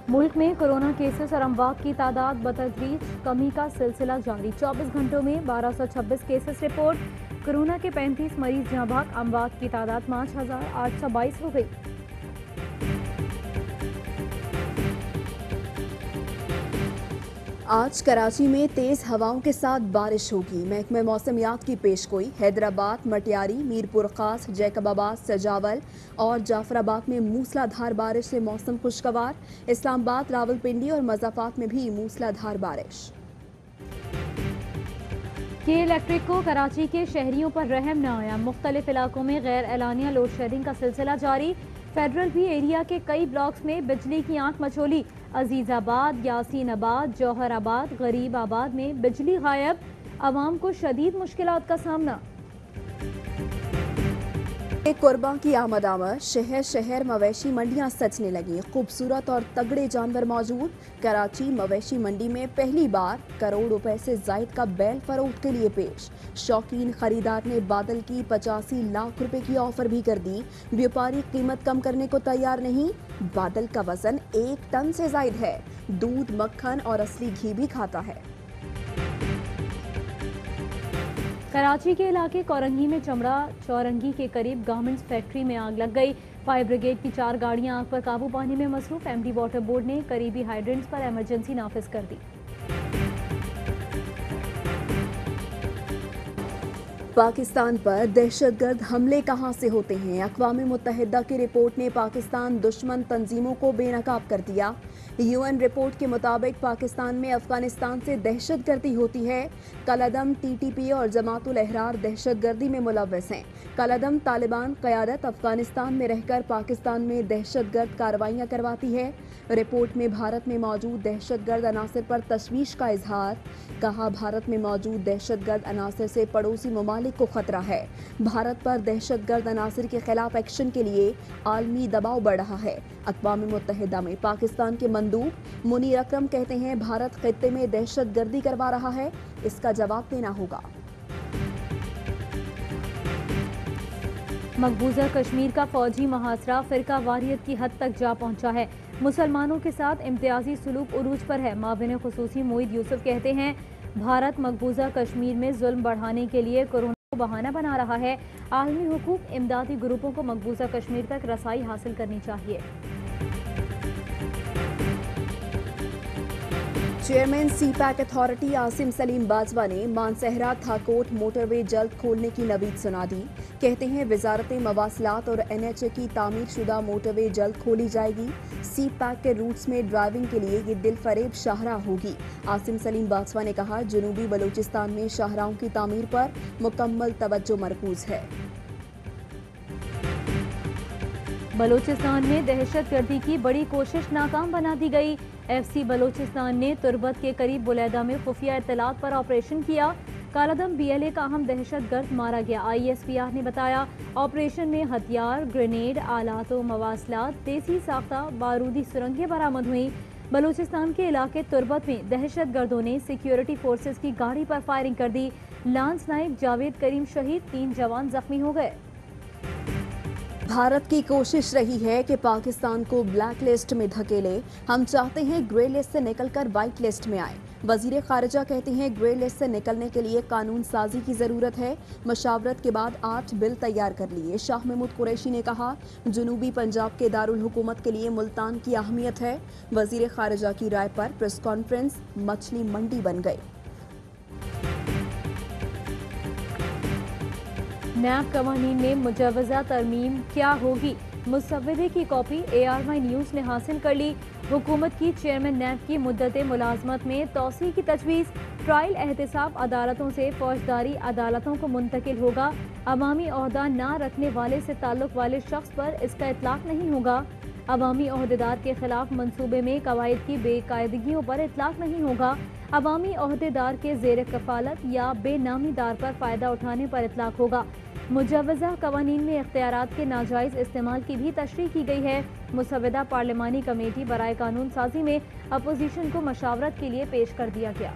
मुल्क में corona cases और अमवात की तादाद बतदरीज कमी का सिलसिला जारी। 24 घंटों में 1226 केसेस रिपोर्ट। कोरोना के 35 मरीज जहां भाग। अमवात की तादाद 5822 हो गई। आज कराची में तेज हवाओं के साथ बारिश होगी। महकमे मौसमियात की पेशगोई। हैदराबाद, मटियारी, मीरपुर खास, जैकबाबाद, सजावल और जाफराबाद में मूसलाधार बारिश से मौसम खुशगवार। इस्लामाबाद, रावलपिंडी और मज़ाफात में भी मूसलाधार बारिश। के इलेक्ट्रिक को कराची के शहरियों पर रहम न आया। मुख्तलिफ इलाकों में गैर एलानिया लोड शेडिंग का सिलसिला जारी। फेडरल भी एरिया के कई ब्लॉक्स में बिजली की आंख मचोली। अजीजाबाद, यासीनाबाद, जौहराबाद, गरीबाबाद में बिजली गायब। आवाम को शदीद मुश्किलात का सामना। कुर्बां की आमद शहर शहर मवेशी मंडियां सजने लगी। खूबसूरत और तगड़े जानवर मौजूद। कराची मवेशी मंडी में पहली बार करोड़ रुपए से जायद का बैल फरोख्त के लिए पेश। शौकीन खरीदार ने बादल की 85 लाख रुपए की ऑफर भी कर दी। व्यापारी कीमत कम करने को तैयार नहीं। बादल का वजन 1 टन से जायद है। दूध, मक्खन और असली घी भी खाता है। कराची के इलाके कोरंगी में चमड़ा चौरंगी के करीब गारमेंट्स फैक्ट्री में आग लग गई। फायर ब्रिगेड की 4 गाड़ियां आग पर काबू पाने में मसरूफ। एमडी वाटर बोर्ड ने करीबी हाइड्रेंट्स पर इमरजेंसी नाफिज कर दी। पाकिस्तान पर दहशतगर्द हमले कहां से होते हैं? अक़वाम मुत्तहिदा की रिपोर्ट ने पाकिस्तान दुश्मन तंजीमों को बेनकाब कर दिया। यूएन रिपोर्ट के मुताबिक पाकिस्तान में अफगानिस्तान से दहशतगर्दी होती है। कलअदम, टीटीपी और जमातुल अहरार दहशतगर्दी में मुलव्वस हैं। कलअदम तालिबान क़यादत अफगानिस्तान में रहकर पाकिस्तान में दहशतगर्द कार्रवाइयाँ करवाती है। रिपोर्ट में भारत में मौजूद दहशतगर्द अनासर पर तशवीश का इजहार। कहा, भारत में मौजूद दहशतगर्द अनासर से पड़ोसी ममालिक को खतरा है। भारत पर दहशतगर्द अनासर के खिलाफ एक्शन के लिए आलमी दबाव बढ़ रहा है। अक़वाम मुत्तहिदा में पाकिस्तान के मंदूब मुनीर अकरम कहते हैं, भारत खित्ते में दहशतगर्दी करवा रहा है, इसका जवाब देना होगा। मकबूजा कश्मीर का फौजी मुहासरा फिरका वारियत की हद तक जा पहुंचा है। मुसलमानों के साथ इम्तियाजी सुलूक उरूज पर है। माविन खुसूसी मोईद यूसुफ कहते हैं, भारत मकबूजा कश्मीर में जुल्म बढ़ाने के लिए कोरोना को बहाना बना रहा है। आलमी हुकूक इमदादी ग्रुपों को मकबूजा कश्मीर तक रसाई हासिल करनी चाहिए। Chairman CPEC authority Asim Salim Bajwa ने मानसहरा थाकोट मोटरवे जल्द खोलने की नवीद सुना दी। कहते हैं, वजारत मवासलात और NHA की तामीर शुदा मोटरवे जल्द खोली जाएगी। सीपैक के रूट्स में ड्राइविंग के लिए ये दिल फरेब शाहराह होगी। आसिम सलीम बाजवा ने कहा, जनूबी बलूचिस्तान में शाहराहों की तामीर पर मुकम्मल तवज्जो मरकूज है। बलूचिस्तान में दहशतगर्दी की बड़ी कोशिश नाकाम बना दी गई। FC बलूचिस्तान ने तुरबत के करीब बुलैदा में खुफिया इत्तलात पर ऑपरेशन किया। कालादम BLA का अहम दहशतगर्द मारा गया। ISPR ने बताया, ऑपरेशन में हथियार, ग्रेनेड, आलात व मवासलात, देसी साख्ता बारूदी सुरंगें बरामद हुई। बलूचिस्तान के इलाके तुरबत में दहशतगर्दों ने सिक्योरिटी फोर्सेज की गाड़ी पर फायरिंग कर दी। लांस नाइक जावेद करीम शहीद, 3 जवान जख्मी हो गए। भारत की कोशिश रही है कि पाकिस्तान को ब्लैक लिस्ट में धकेले। हम चाहते हैं ग्रे लिस्ट से निकलकर वाइट लिस्ट में आए। वजीर खारिजा कहते हैं, ग्रे लिस्ट से निकलने के लिए कानून साजी की जरूरत है। मशावरत के बाद 8 बिल तैयार कर लिए। शाह महमूद कुरैशी ने कहा, जनूबी पंजाब के दारुल हुकूमत के लिए मुल्तान की अहमियत है। वजीर खारिजा की राय पर प्रेस कॉन्फ्रेंस मछली मंडी बन गई। नैब कवानीन में मुजवजा तरमीम क्या होगी? मुसव्वदे की कॉपी ARY न्यूज़ ने हासिल कर ली। हुकूमत की चेयरमैन नैब की मुद्दत मुलाजमत में तोसी की तजवीज़। ट्रायल एहतसाब अदालतों से फौजदारी अदालतों को मुंतकिल होगा। अवामी ओहदा ना रखने वाले से ताल्लुक वाले शख्स पर इसका इतलाक नहीं होगा। अवामी ओहदेदार के खिलाफ मंसूबे में कवायद की बेकायदगियों पर इतलाक नहीं होगा। अवामी ओहदेदार के ज़ेर कफालत या बेनामीदार पर फ़ायदा उठाने पर इतलाक होगा। मुजवजा कवानीन में इख्तियारात के नाजायज़ इस्तेमाल की भी तशरीह की गई है। मुसव्वदा पार्लिमानी कमेटी बराए कानून साजी में अपोजिशन को मशावरत के लिए पेश कर दिया गया।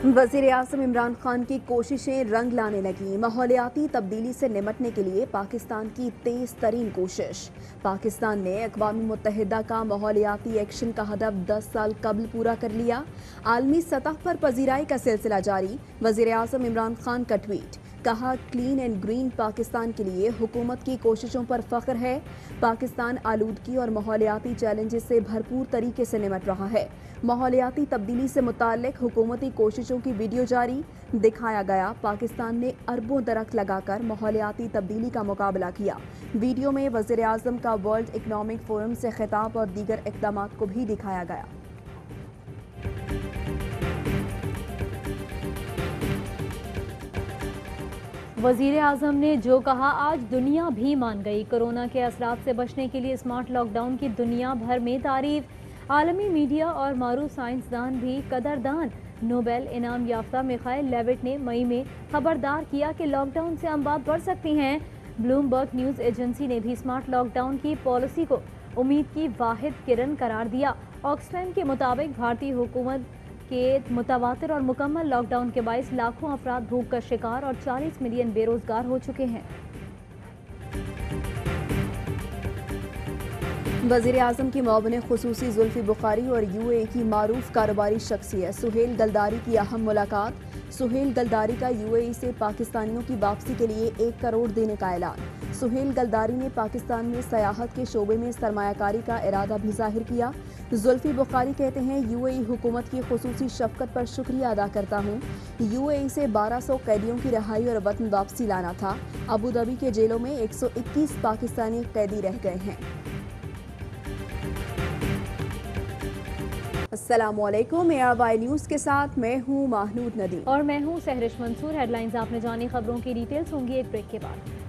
वज़ीर आज़म इमरान खान की कोशिशें रंग लाने लगी। माहौलियाती तब्दीली से निपटने के लिए पाकिस्तान की तेज तरीन कोशिश। पाकिस्तान ने अक़वाम मुत्तहिदा का माहौलियाती एक्शन का हदफ 10 साल कबल पूरा कर लिया। आलमी सतह पर पजीराई का सिलसिला जारी। वज़ीर आज़म इमरान खान का ट्वीट, कहा क्लीन एंड ग्रीन पाकिस्तान के लिए हुकूमत की कोशिशों पर फख्र है। पाकिस्तान आलूदगी और माहौलियाती चैलेंजेस से भरपूर तरीके से निपट रहा है। माहौलियाती तब्दीली से मुताल्लिक हुकूमती कोशिशों की वीडियो जारी। दिखाया गया पाकिस्तान ने अरबों दरख्त लगाकर माहौलियाती तब्दीली का मुकाबला किया। वीडियो में वज़ीर आज़म का वर्ल्ड इकनॉमिक फोरम से खिताब और दीगर इक़दामात को भी दिखाया गया। वज़ीर आज़म ने जो कहा आज दुनिया भी मान गई। कोरोना के असरात से बचने के लिए स्मार्ट लॉकडाउन की दुनिया भर में तारीफ। आलमी मीडिया और मारूफ साइंसदान भी कदरदान। नोबेल इनाम याफ्ता मिखाइल लेविट ने मई में खबरदार किया कि लॉकडाउन से अमवात बढ़ सकती हैं। ब्लूमबर्ग न्यूज़ एजेंसी ने भी स्मार्ट लॉकडाउन की पॉलिसी को उम्मीद की वाहिद किरण करार दिया। ऑक्सफैम के मुताबिक भारतीय हुकूमत के मुतवातिर और मुकम्मल लॉकडाउन के बाइस लाखों अफराद भूख का शिकार और 40 मिलियन बेरोजगार हो चुके हैं। वज़ीर आज़म की मौबन खुसूसी जुल्फ़ी बुखारी और UAE की मारूफ कारोबारी शख्सियत सुहेल गलदारी की अहम मुलाकात। सुहेल गलदारी का UAE से पाकिस्तानियों की वापसी के लिए 1 करोड़ देने का ऐलान। सुहेल गलदारी ने पाकिस्तान में सयाहत के शोबे में सरमायाकारी का इरादा भी जाहिर किया। जुल्फ़ी बुखारी कहते हैं UAE हुकूमत की खुसूसी शफ़क़त पर शुक्रिया अदा करता हूँ। UAE से 1200 कैदियों की रहाई और वतन वापसी लाना था। अबू धाबी के जेलों में 121 पाकिस्तानी कैदी रह गए हैं। अस्सलामुअलैकुम, ARY न्यूज़ के साथ मैं हूँ महनूद नदीम और मैं हूँ सहरिश मंसूर। हेडलाइंस आपने जानी, खबरों की डिटेल्स होंगी एक ब्रेक के बाद।